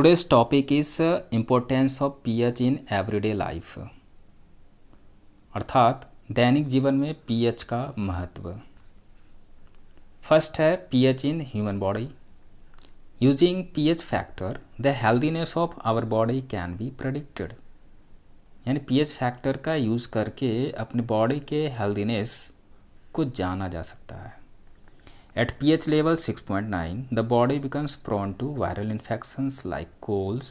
Today's topic is importance of pH in everyday life। अर्थात दैनिक जीवन में pH का महत्व। फर्स्ट है pH in human body. Using pH factor the healthiness of our body can be predicted. यानी pH factor का use करके अपनी बॉडी के हेल्दीनेस को जाना जा सकता है। At pH level 6.9, the body becomes prone to viral infections like colds,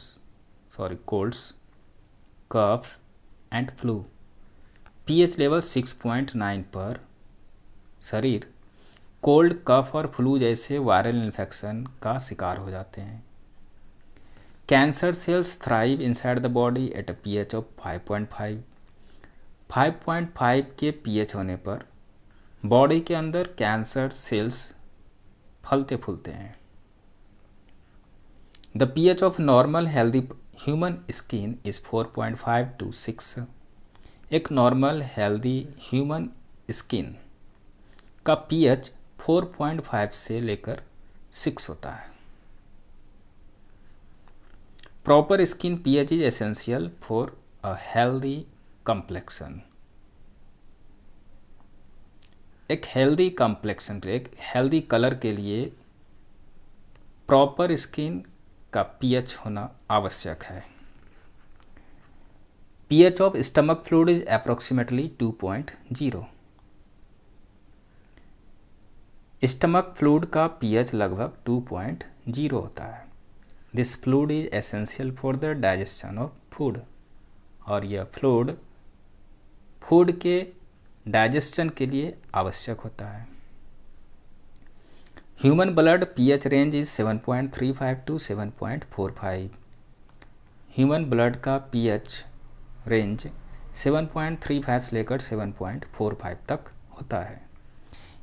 coughs, and flu. pH level 6.9 पर शरीर कोल्ड, कफ और फ्लू जैसे वायरल इन्फेक्शन का शिकार हो जाते हैं। Cancer cells thrive inside the body at a pH of 5.5। 5.5 के pH होने पर बॉडी के अंदर कैंसर सेल्स फलते फूलते हैं। The pH of normal healthy human skin is 4.5 to 6। एक नॉर्मल हेल्दी ह्यूमन स्किन का pH 4.5 से लेकर 6 होता है। Proper skin pH is essential for a healthy complexion. एक हेल्दी कम्प्लेक्शन, एक हेल्दी कलर के लिए प्रॉपर स्किन का pH होना आवश्यक है। pH of stomach fluid is approximately 2.0। Stomach fluid का pH लगभग 2.0 होता है। This fluid is essential for the digestion of food. और यह फ्लूइड फूड के डाइजेशन के लिए आवश्यक होता है। Human blood pH range is 7.35 to 7.45। Human blood का pH रेंज 7.35 से लेकर 7.45 तक होता है।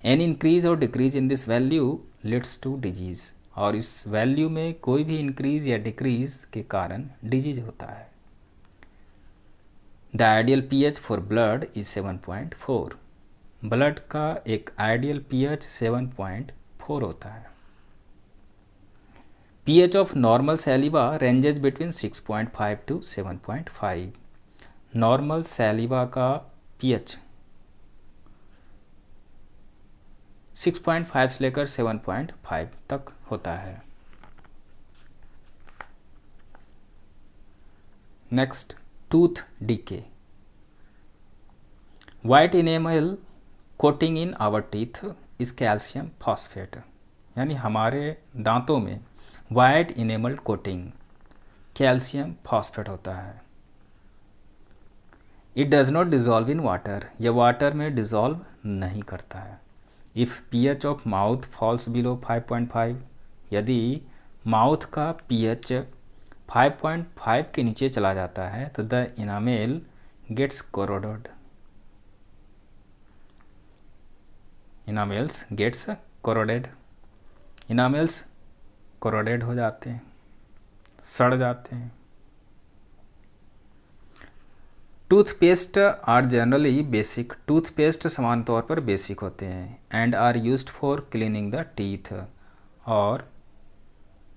एनी इंक्रीज और decrease in this value leads to disease. और इस वैल्यू में कोई भी इंक्रीज या डिक्रीज के कारण डिजीज होता है। The ideal pH for blood is 7.4। Blood का एक आइडियल pH 7.4 होता है। pH of normal saliva ranges between 6.5 to 7.5। Normal saliva का pH 6.5 से लेकर 7.5 तक होता है। Next, tooth decay. White enamel coating in our teeth is calcium phosphate. यानी हमारे दांतों में white enamel coating calcium phosphate होता है। It does not dissolve in water. यह वाटर में डिजॉल्व नहीं करता है। If pH of mouth falls below 5.5, यदि माउथ का pH 5.5 के नीचे चला जाता है तो the enamel gets corroded. Enamels gets corroded. Enamels corroded हो जाते हैं, सड़ जाते हैं। Toothpaste are generally basic. Toothpaste समान तौर पर बेसिक होते हैं and are used for cleaning the teeth. और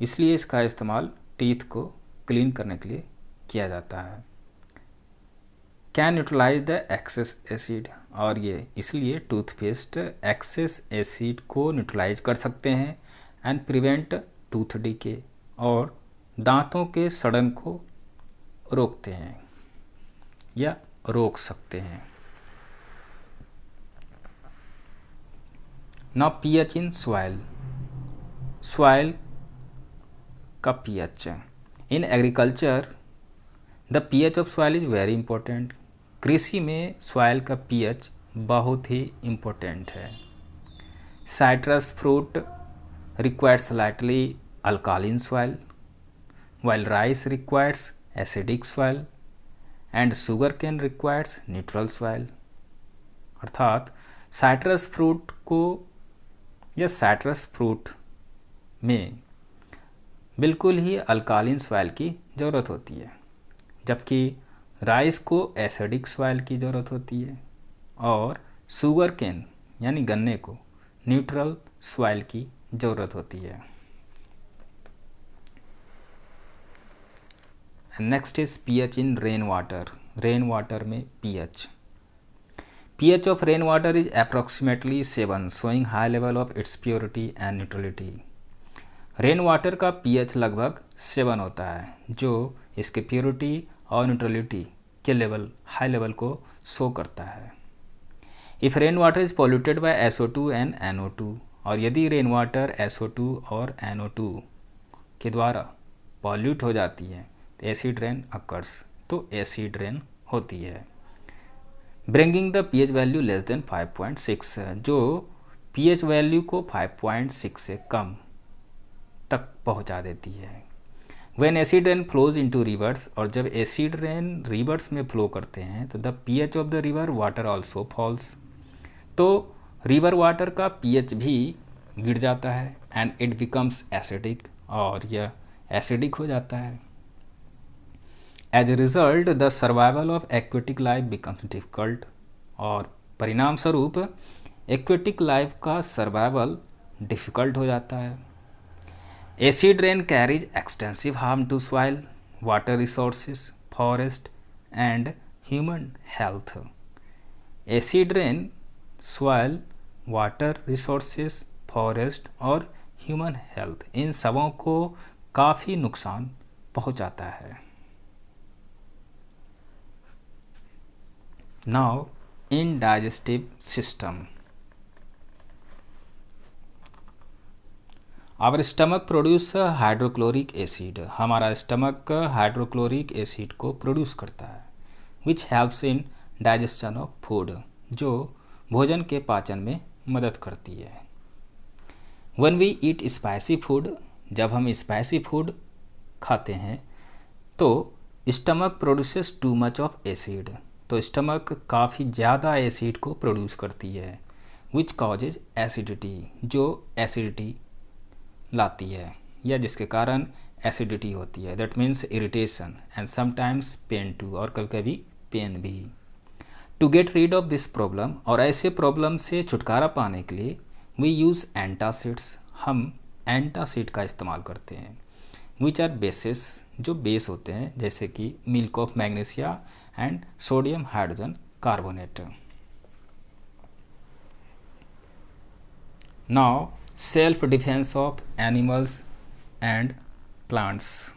इसलिए इसका इस्तेमाल टीथ को क्लीन करने के लिए किया जाता है। Can neutralise the excess acid. और ये इसलिए टूथपेस्ट एक्सेस एसिड को न्यूट्रलाइज कर सकते हैं एंड प्रिवेंट टूथ डीके, और दांतों के सड़न को रोकते हैं या रोक सकते हैं। Now pH in soil. Soil का pH in agriculture the pH of soil is very important. कृषि में सॉइल का pH बहुत ही इम्पोर्टेंट है। Citrus fruit requires slightly अल्कालिन soil, while rice requires acidic soil and sugarcane requires neutral soil। अर्थात citrus fruit को या citrus fruit में बिल्कुल ही अल्कालिन सॉइल की ज़रूरत होती है, जबकि राइस को एसिडिक सॉइल की ज़रूरत होती है और शुगर केन यानी गन्ने को न्यूट्रल सॉइल की ज़रूरत होती है। Next is pH in rain water. Rain water में pH। pH of rainwater is approximately 7, showing high level of its purity and neutrality. Rain water का pH लगभग 7 होता है, जो इसके प्योरिटी और न्यूट्रलिटी के लेवल, हाई लेवल को शो करता है। If rain water is polluted by SO2 and NO2, और यदि रेन वाटर SO2 और NO2 के द्वारा पॉल्यूट हो जाती है तो एसिड रेन अकर्स, तो एसिड रेन होती है। Bringing the pH value less than 5.6, जो pH वैल्यू को 5.6 से कम तक पहुंचा देती है। When acid rain flows into rivers, और जब एसिड रेन रिवर्स में फ्लो करते हैं तो the pH of the river water also falls, तो रिवर वाटर का pH भी गिर जाता है एंड इट बिकम्स एसिडिक, और यह एसिडिक हो जाता है। As a result the survival of aquatic life becomes difficult, और परिणाम स्वरूप एक्वेटिक लाइफ का सर्वाइवल डिफिकल्ट हो जाता है। Acid rain carries extensive harm to soil, water resources, forest and human health. Acid rain soil, water resources, forest और human health, इन सबों को काफ़ी नुकसान पहुंचाता है। Now in digestive system, our stomach produce hydrochloric acid, हमारा स्टमक हाइड्रोक्लोरिक एसिड को प्रोड्यूस करता है, which helps in digestion of food, जो भोजन के पाचन में मदद करती है। When we eat spicy food, जब हम स्पाइसी फूड खाते हैं तो stomach produces too much of acid, तो स्टमक काफ़ी ज़्यादा एसिड को प्रोड्यूस करती है, विच कॉजेज एसिडिटी, जो एसिडिटी लाती है या जिसके कारण एसिडिटी होती है। That means irritation and sometimes pain too, और कभी कभी पेन भी। To get read of this problem, और ऐसे प्रॉब्लम से छुटकारा पाने के लिए वी यूज़ एंटासिड्स, हम एंटासिड का इस्तेमाल करते हैं, विच आर बेसिस, जो बेस होते हैं, जैसे कि milk of magnesia and sodium hydrogen carbonate. Now self defence of animals and plants.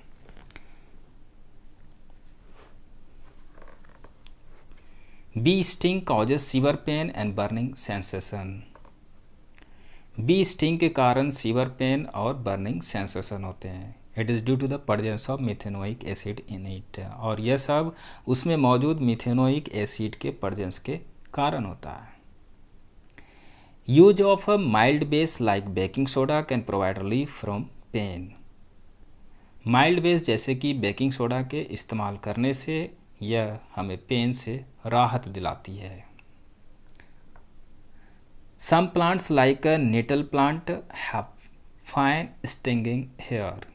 Bee sting causes severe pain and burning sensation, bee sting के कारण सीवर पेन और बर्निंग सेंसेशन होते हैं। It is due to the presence of methanoic acid in it, और यह सब उसमें मौजूद मिथेनोइक एसिड के प्रेजेंस के कारण होता है। Use of a mild base like baking soda can provide relief from pain, mild base जैसे कि बेकिंग सोडा के इस्तेमाल करने से यह हमें पेन से राहत दिलाती है। Some plants like nettle plant have fine stinging hair,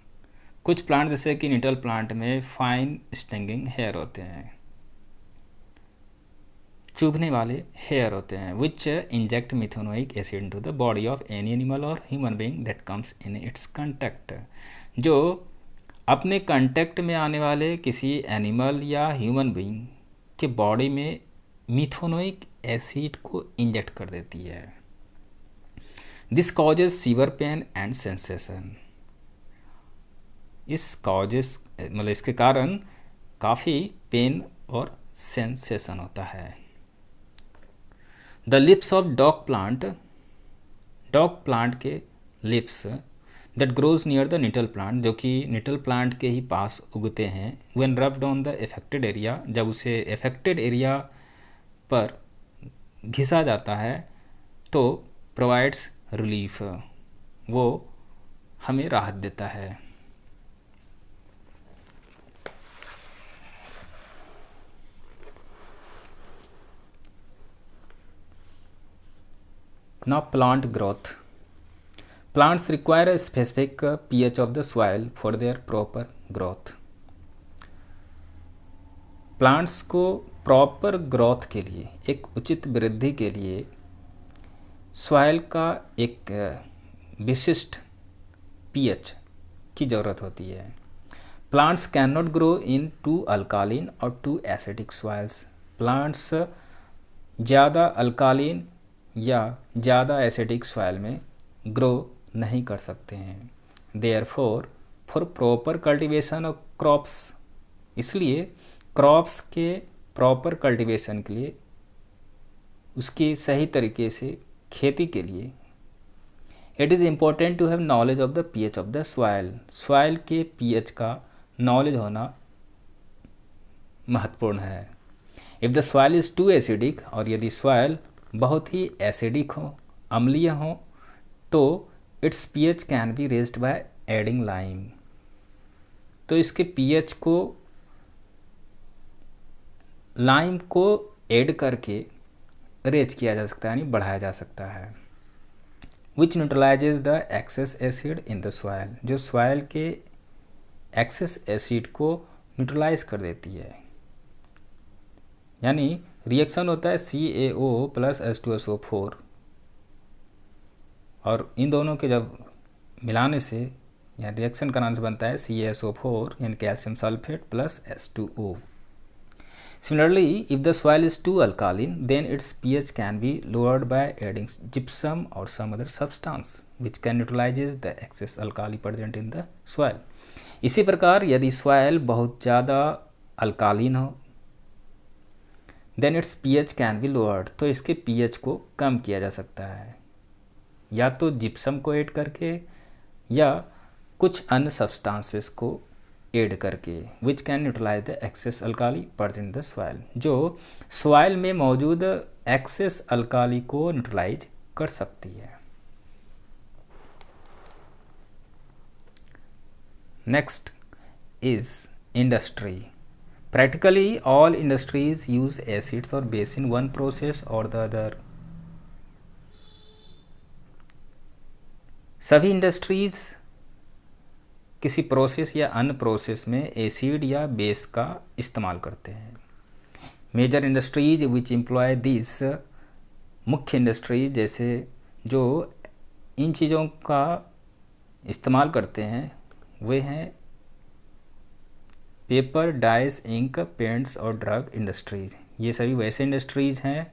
कुछ प्लांट जैसे कि नेटल प्लांट में फाइन स्टिंगिंग हेयर होते हैं, चुभने वाले हेयर होते हैं, which inject methanoic acid into the body of any animal और human being that comes in its contact, जो अपने कांटेक्ट में आने वाले किसी एनिमल या ह्यूमन बीइंग के बॉडी में मिथेनोइक एसिड को इंजेक्ट कर देती है। This causes severe pain and sensation, इस कॉजेज मतलब इसके कारण काफ़ी पेन और सेंसेशन होता है। The leaves of dock plant, dock plant के leaves that grows near the nettle plant, जो कि निटल प्लांट के ही पास उगते हैं, when rubbed on the affected area, जब उसे एफेक्टेड एरिया पर घिसा जाता है तो प्रोवाइड्स रिलीफ, वो हमें राहत देता है। Now plant growth. Plants require a specific pH of the soil for their proper growth. Plants को प्रॉपर ग्रोथ के लिए, एक उचित वृद्धि के लिए सॉइल का एक विशिष्ट पीएच की ज़रूरत होती है। Plants can not grow in too alkaline और टू एसिडिक सॉइल्स। प्लांट्स ज़्यादा अल्कालिन या ज़्यादा एसिडिक सॉइल में ग्रो नहीं कर सकते हैं। Therefore for proper cultivation of crops, इसलिए क्रॉप्स के प्रॉपर कल्टीवेशन के लिए, उसके सही तरीके से खेती के लिए, it is important to have knowledge of the pH of the soil. Soil के पीएच का नॉलेज होना महत्वपूर्ण है। If the soil is too acidic, और यदि सॉइल बहुत ही एसिडिक हो, अम्लीय हो, तो it's pH can be raised by adding lime. तो इसके पीएच को लाइम को ऐड करके रेज किया जा सकता है, यानी बढ़ाया जा सकता है। Which neutralises the excess acid in the soil, जो सॉइल के एक्सेस एसिड को न्यूट्रलाइज कर देती है। यानी रिएक्शन होता है CaO प्लस H2SO4, और इन दोनों के जब मिलाने से या रिएक्शन कराने से बनता है CaSO4 यानी calcium sulphate plus H2O। Similarly, if the soil is too alkaline, then its pH can be lowered by adding gypsum or some other substance which can neutralizes the excess alkali present in the soil. इसी प्रकार यदि soil बहुत ज़्यादा अल्कालीन हो, then its pH can be lowered, तो इसके pH को कम किया जा सकता है, या तो जिप्सम को ऐड करके या कुछ अन्य सब्सटेंसेस को ऐड करके, which can neutralise the excess alkali present in the soil, जो सॉइल में मौजूद एक्सेस अल्काली को न्यूट्रलाइज कर सकती है। Next is industry. Practically all industries use acids और बेस इन वन प्रोसेस और द अदर। सभी इंडस्ट्रीज किसी प्रोसेस या अन्य प्रोसेस में एसिड या बेस का इस्तेमाल करते हैं। Major industries which employ this, मुख्य इंडस्ट्रीज जैसे जो इन चीज़ों का इस्तेमाल करते हैं वे हैं पेपर, डाइस, इंक, पेंट्स और ड्रग इंडस्ट्रीज। ये सभी वैसे इंडस्ट्रीज हैं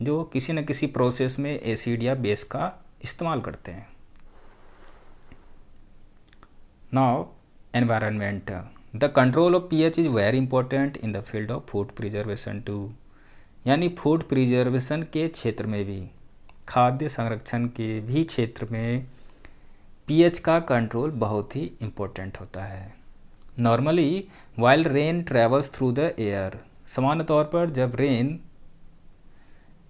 जो किसी न किसी प्रोसेस में एसिड या बेस का इस्तेमाल करते हैं। Now, environment. The control of pH is very important in the field of food preservation too. यानी फूड प्रिजर्वेशन के क्षेत्र में भी, खाद्य संरक्षण के भी क्षेत्र में pH का कंट्रोल बहुत ही इम्पोर्टेंट होता है। Normally while rain travels through the air, सामान्य तौर पर जब रेन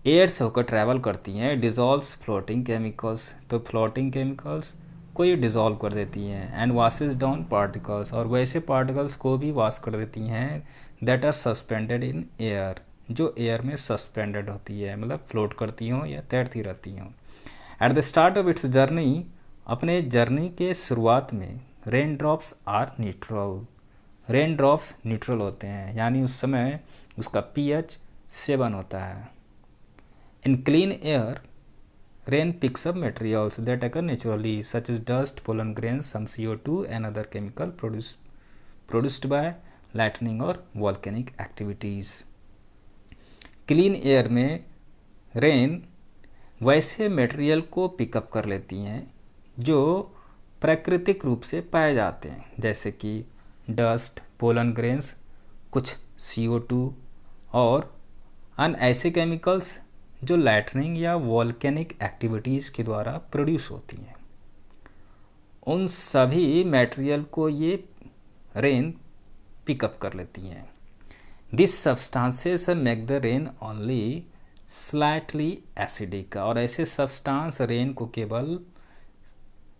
एयर से होकर ट्रैवल करती हैं, डिजॉल्व्स फ्लोटिंग केमिकल्स, तो फ्लोटिंग केमिकल्स को ये डिज़ोल्व कर देती हैं, एंड वाशेज डाउन पार्टिकल्स, और वैसे पार्टिकल्स को भी वाश कर देती हैं that are suspended in air, जो एयर में सस्पेंडेड होती है, मतलब फ्लोट करती हों या तैरती रहती हों। At the start of its journey, अपने जर्नी के शुरुआत में rain drops are neutral, rain drops neutral होते हैं, यानी उस समय उसका pH 7 होता है। In clean air rain picks up materials that occur naturally such as dust, pollen grains, some CO2 and other chemical produced by lightning or volcanic activities. Clean air में rain वैसे मटेरियल को pickup कर लेती हैं जो प्राकृतिक रूप से पाए जाते हैं, जैसे कि डस्ट, पोलन ग्रेन्स, कुछ CO2 और अन्य ऐसे केमिकल्स जो लाइटनिंग या वॉल्केनिक एक्टिविटीज़ के द्वारा प्रोड्यूस होती हैं। उन सभी मटेरियल को ये रेन पिकअप कर लेती हैं। This substances make the rain only slightly acidic, और ऐसे सब्सटेंस रेन को केवल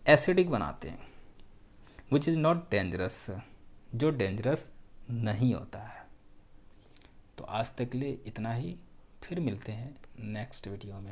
एसिडिक बनाते हैं, विच इज़ नॉट डेंजरस, जो डेंजरस नहीं होता है। तो आज तक के लिए इतना ही, फिर मिलते हैं नेक्स्ट वीडियो में।